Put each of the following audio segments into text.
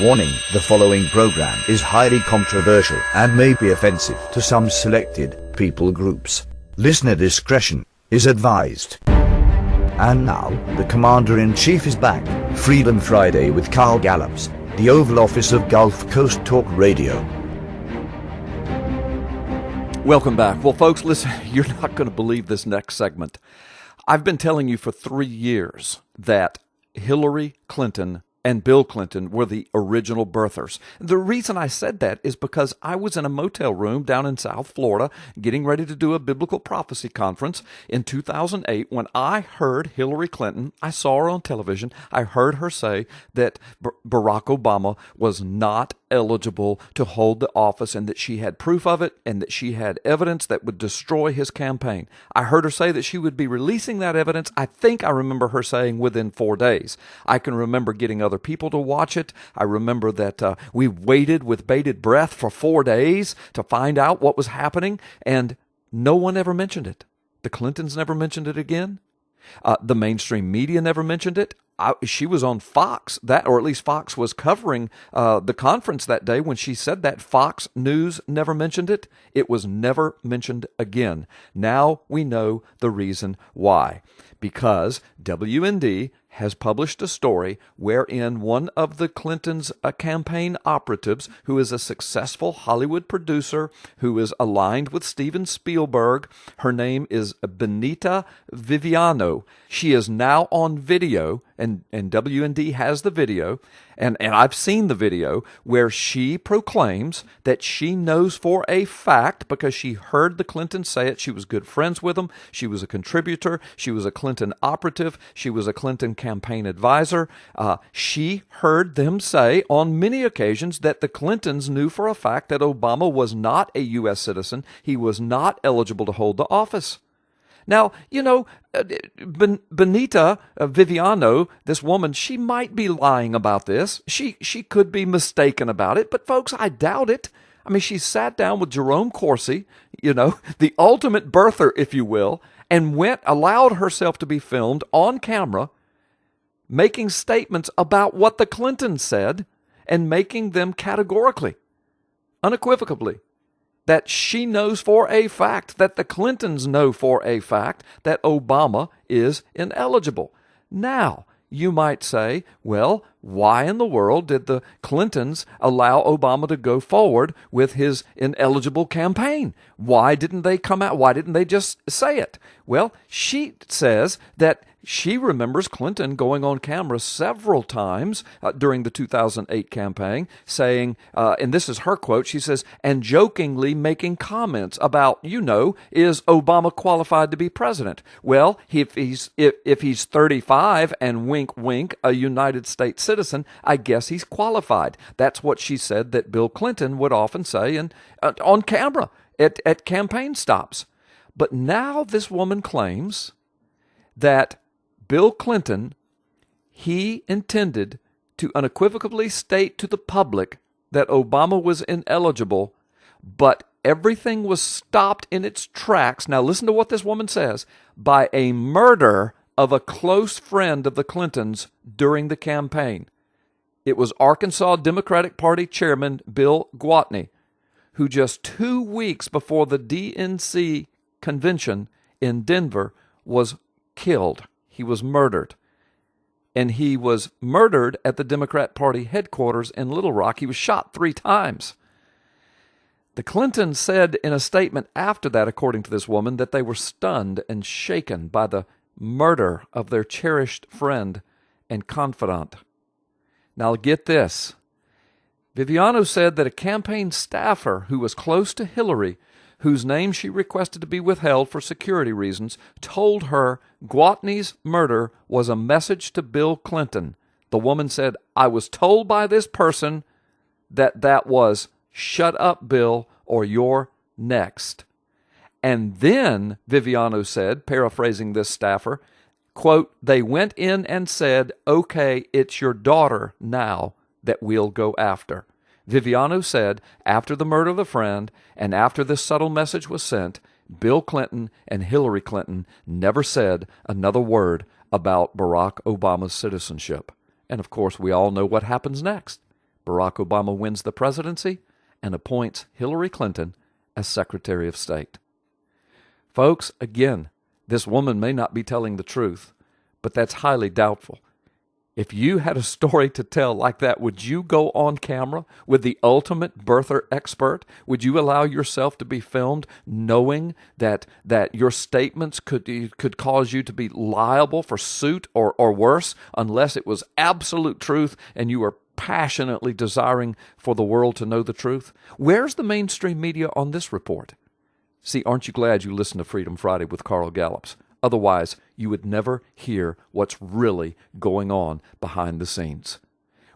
Warning, the following program is highly controversial and may be offensive to some selected people groups. Listener discretion is advised. And now, the Commander-in-Chief is back. Freedom Friday with Carl Gallups, the Oval Office of Gulf Coast Talk Radio. Welcome back. Well, folks, listen, you're not going to believe this next segment. I've been telling you for 3 years that Hillary Clinton and Bill Clinton were the original birthers. The reason I said that is because I was in a motel room down in South Florida getting ready to do a biblical prophecy conference in 2008 when I heard Hillary Clinton. I saw her on television. I heard her say that Barack Obama was not eligible to hold the office and that she had proof of it and that she had evidence that would destroy his campaign. I heard her say that she would be releasing that evidence. I think I remember her saying within 4 days. I can remember getting other people to watch it. I remember that we waited with bated breath for 4 days to find out what was happening, and no one ever mentioned it. The Clintons never mentioned it again. The mainstream media never mentioned it. She was on Fox, or at least Fox was covering the conference that day when she said that. Fox News never mentioned it. It was never mentioned again. Now we know the reason why. Because WND has published a story wherein one of the Clintons' campaign operatives, who is a successful Hollywood producer, who is aligned with Steven Spielberg, her name is Benita Viviano. She is now on video, and WND has the video, and I've seen the video, where she proclaims that she knows for a fact, because she heard the Clintons say it, she was good friends with them, she was a contributor, she was a Clinton operative, she was a Clinton campaign advisor. She heard them say on many occasions that the Clintons knew for a fact that Obama was not a U.S. citizen. He was not eligible to hold the office. Now, you know, Benita Viviano, this woman, she might be lying about this. She could be mistaken about it, but folks, I doubt it. I mean, she sat down with Jerome Corsi, you know, the ultimate birther, if you will, and allowed herself to be filmed on camera, making statements about what the Clintons said and making them categorically, unequivocally, that she knows for a fact, that the Clintons know for a fact that Obama is ineligible. Now, you might say, well, why in the world did the Clintons allow Obama to go forward with his ineligible campaign? Why didn't they come out? Why didn't they just say it? Well, she says that she remembers Clinton going on camera several times during the 2008 campaign saying, and this is her quote, she says, and jokingly making comments about, is Obama qualified to be president? Well, if he's 35 and wink, wink, a United States citizen, I guess he's qualified. That's what she said that Bill Clinton would often say on camera at campaign stops. But now this woman claims that Bill Clinton, he intended to unequivocally state to the public that Obama was ineligible, but everything was stopped in its tracks. Now listen to what this woman says, by a murder of a close friend of the Clintons during the campaign. It was Arkansas Democratic Party Chairman Bill Gwatney, who just 2 weeks before the DNC convention in Denver was killed. He was murdered. And he was murdered at the Democrat Party headquarters in Little Rock. He was shot 3 times. The Clintons said in a statement after that, according to this woman, that they were stunned and shaken by the murder of their cherished friend and confidant. Now get this. Viviano said that a campaign staffer who was close to Hillary, whose name she requested to be withheld for security reasons, told her Gwatney's murder was a message to Bill Clinton. The woman said, I was told by this person that was, shut up, Bill, or you're next. And then, Viviano said, paraphrasing this staffer, quote, they went in and said, okay, it's your daughter now that we'll go after. Viviano said, after the murder of the friend and after this subtle message was sent, Bill Clinton and Hillary Clinton never said another word about Barack Obama's citizenship. And of course, we all know what happens next. Barack Obama wins the presidency and appoints Hillary Clinton as Secretary of State. Folks, again, this woman may not be telling the truth, but that's highly doubtful. If you had a story to tell like that, would you go on camera with the ultimate birther expert? Would you allow yourself to be filmed knowing that your statements could cause you to be liable for suit or worse unless it was absolute truth and you were passionately desiring for the world to know the truth? Where's the mainstream media on this report? See, aren't you glad you listened to Freedom Friday with Carl Gallups? Otherwise, you would never hear what's really going on behind the scenes.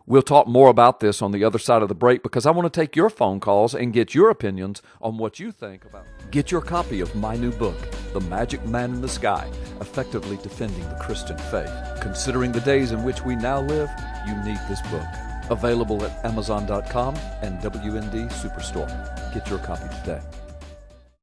We'll talk more about this on the other side of the break because I want to take your phone calls and get your opinions on what you think about it. Get your copy of my new book, The Magic Man in the Sky, Effectively Defending the Christian Faith. Considering the days in which we now live, you need this book. Available at Amazon.com and WND Superstore. Get your copy today.